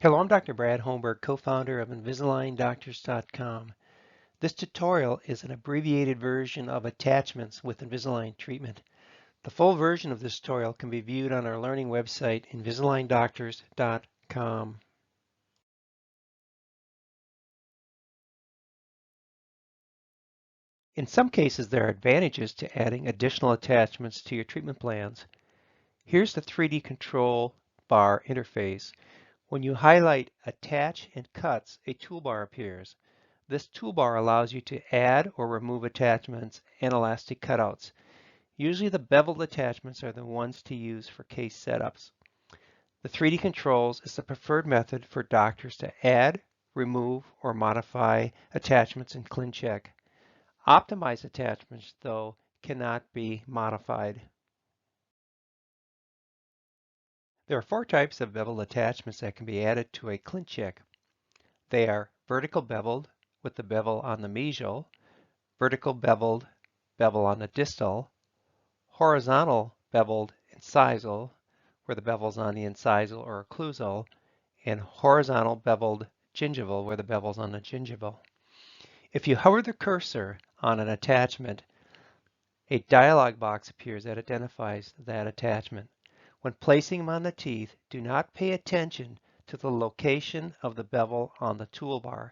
Hello, I'm Dr. Brad Holmberg, co-founder of InvisalignDoctors.com. This tutorial is an abbreviated version of attachments with Invisalign treatment. The full version of this tutorial can be viewed on our learning website, InvisalignDoctors.com. In some cases, there are advantages to adding additional attachments to your treatment plans. Here's the 3D control bar interface. When you highlight Attach and Cuts, a toolbar appears. This toolbar allows you to add or remove attachments and elastic cutouts. Usually the beveled attachments are the ones to use for case setups. The 3D controls is the preferred method for doctors to add, remove, or modify attachments in ClinCheck. Optimized attachments, though, cannot be modified. There are 4 types of beveled attachments that can be added to a ClinCheck. They are vertical beveled with the bevel on the mesial, vertical beveled, bevel on the distal, horizontal beveled incisal, where the bevel's on the incisal or occlusal, and horizontal beveled gingival, where the bevel's on the gingival. If you hover the cursor on an attachment, a dialog box appears that identifies that attachment. When placing them on the teeth, do not pay attention to the location of the bevel on the toolbar.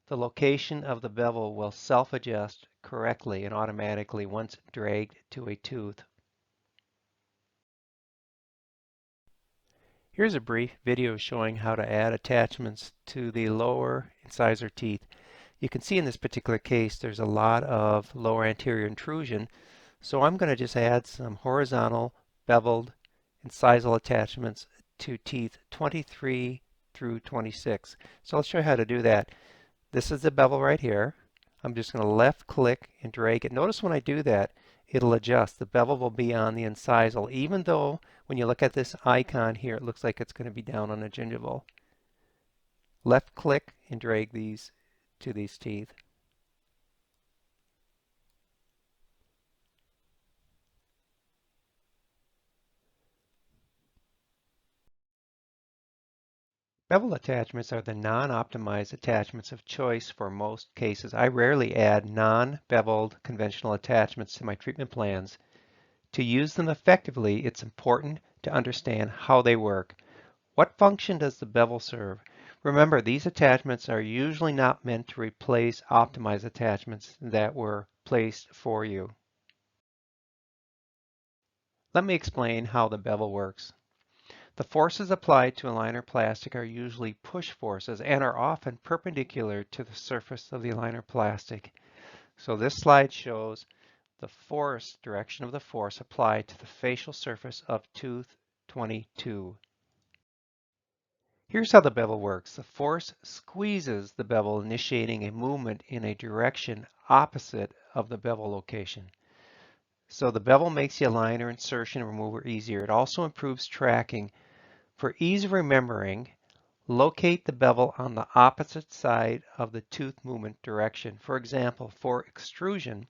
The location of the bevel will self-adjust correctly and automatically once dragged to a tooth. Here's a brief video showing how to add attachments to the lower incisor teeth. You can see in this particular case there's a lot of lower anterior intrusion, so I'm going to just add some horizontal beveled incisal attachments to teeth 23 through 26. So I'll show you how to do that. This is the bevel right here. I'm just going to left click and drag it. Notice when I do that, it'll adjust. The bevel will be on the incisal, even though when you look at this icon here, it looks like it's going to be down on the gingival. Left click and drag these to these teeth. Bevel attachments are the non-optimized attachments of choice for most cases. I rarely add non-beveled conventional attachments to my treatment plans. To use them effectively, it's important to understand how they work. What function does the bevel serve? Remember, these attachments are usually not meant to replace optimized attachments that were placed for you. Let me explain how the bevel works. The forces applied to aligner plastic are usually push forces and are often perpendicular to the surface of the aligner plastic. So this slide shows the force direction of the force applied to the facial surface of tooth 22. Here's how the bevel works. The force squeezes the bevel, initiating a movement in a direction opposite of the bevel location. So the bevel makes the aligner insertion and removal easier. It also improves tracking. For ease of remembering, locate the bevel on the opposite side of the tooth movement direction. For example, for extrusion,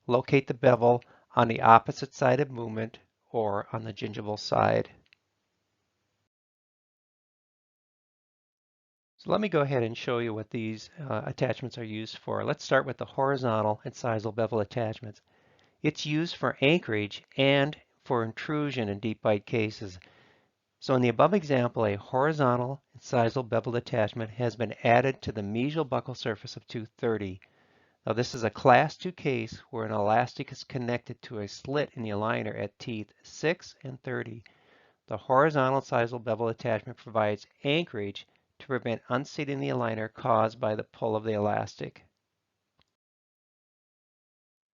locate the bevel on the opposite side of movement or on the gingival side. So let me go ahead and show you what these attachments are used for. Let's start with the horizontal incisal bevel attachments. It's used for anchorage and for intrusion in deep bite cases. So in the above example, a horizontal incisal beveled attachment has been added to the mesial buccal surface of tooth 30. Now this is a class 2 case where an elastic is connected to a slit in the aligner at teeth 6 and 30. The horizontal incisal bevel attachment provides anchorage to prevent unseating the aligner caused by the pull of the elastic.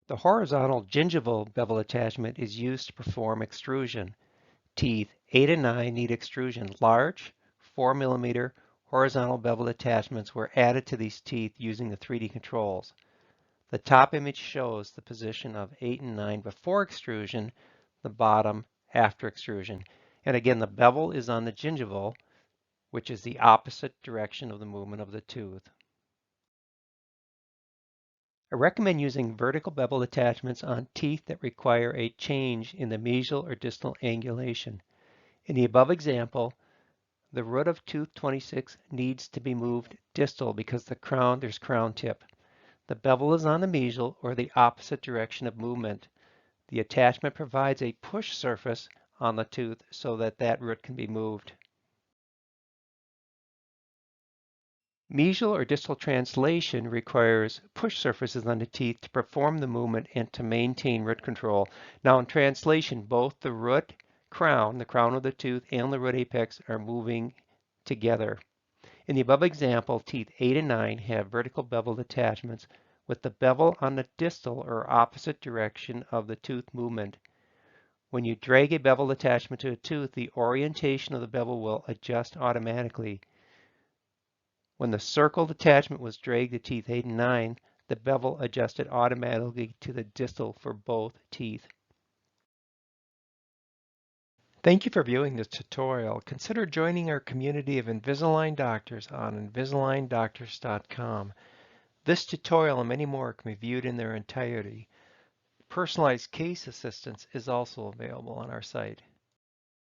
The horizontal gingival bevel attachment is used to perform extrusion. Teeth 8 and 9 need extrusion. Large 4 mm horizontal bevel attachments were added to these teeth using the 3D controls. The top image shows the position of 8 and 9 before extrusion, the bottom after extrusion. And again, the bevel is on the gingival, which is the opposite direction of the movement of the tooth. I recommend using vertical bevel attachments on teeth that require a change in the mesial or distal angulation. In the above example, The root of tooth 26 needs to be moved distal because there's crown tip. The bevel is on the mesial or the opposite direction of movement. The attachment provides a push surface on the tooth so that root can be moved. Mesial or distal translation requires push surfaces on the teeth to perform the movement and to maintain root control. Now in translation, both the root crown, the crown of the tooth, and the root apex are moving together. In the above example, teeth 8 and 9 have vertical beveled attachments with the bevel on the distal or opposite direction of the tooth movement. When you drag a beveled attachment to a tooth, the orientation of the bevel will adjust automatically. When the circled attachment was dragged to teeth 8 and 9, the bevel adjusted automatically to the distal for both teeth. Thank you for viewing this tutorial. Consider joining our community of Invisalign doctors on InvisalignDoctors.com. This tutorial and many more can be viewed in their entirety. Personalized case assistance is also available on our site.